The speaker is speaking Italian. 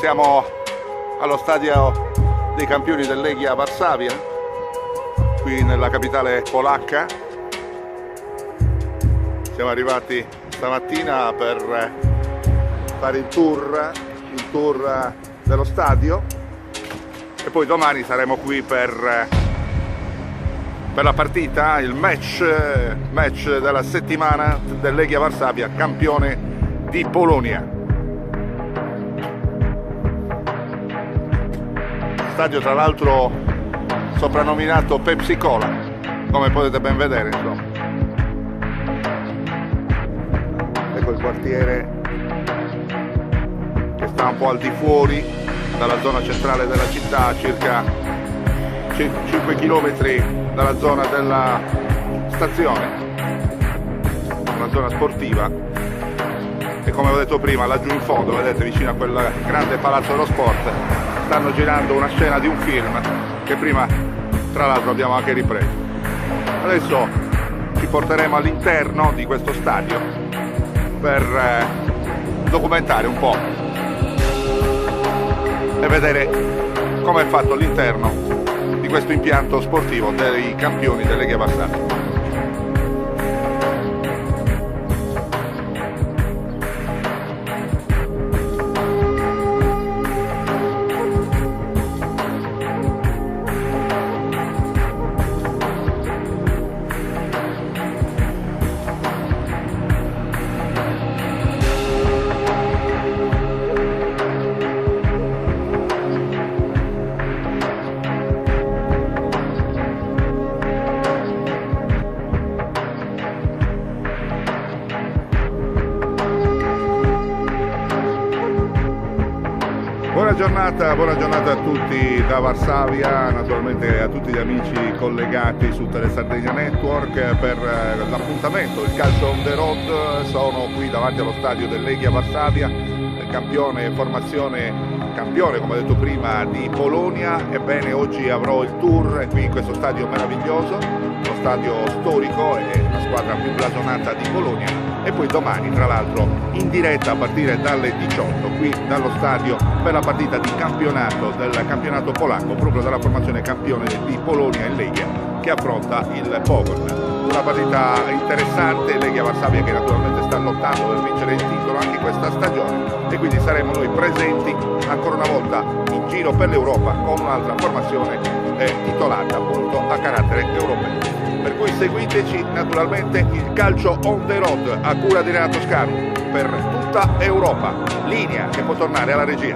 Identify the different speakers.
Speaker 1: Siamo allo stadio dei campioni del Legia Varsavia, qui nella capitale polacca. Siamo arrivati stamattina per fare il tour dello stadio e poi domani saremo qui per la partita, il match della settimana del Legia Varsavia, campione di Polonia. Stadio tra l'altro soprannominato Pepsi Cola, come potete ben vedere, insomma. Ecco il quartiere che sta un po' al di fuori dalla zona centrale della città, circa 5 km dalla zona della stazione, una zona sportiva. E come ho detto prima, laggiù in fondo, vedete, vicino a quel grande palazzo dello sport, stanno girando una scena di un film che prima tra l'altro abbiamo anche ripreso. Adesso ci porteremo all'interno di questo stadio per documentare un po' e vedere come è fatto l'interno di questo impianto sportivo dei campioni del Legia Varsavia. Buona giornata a tutti da Varsavia, naturalmente a tutti gli amici collegati su Telesardegna Network per l'appuntamento, il calcio on the road. Sono qui davanti allo stadio del Legia Varsavia, campione, campione come ho detto prima di Polonia. Ebbene, oggi avrò il tour qui in questo stadio meraviglioso, uno stadio storico e la squadra più blasonata di Polonia. E poi domani, tra l'altro, in diretta a partire dalle 18 qui dallo stadio per la partita di campionato del campionato polacco, proprio della formazione campione di Polonia e Legia, che affronta il Pogoń. Una partita interessante, Legia Varsavia che naturalmente sta lottando per vincere il titolo anche questa stagione, e quindi saremo noi presenti ancora una volta in giro per l'Europa con un'altra formazione titolata appunto a carattere europeo. Per cui seguiteci, naturalmente il calcio on the road a cura di Renato Scanu per tutta Europa, linea che può tornare alla regia.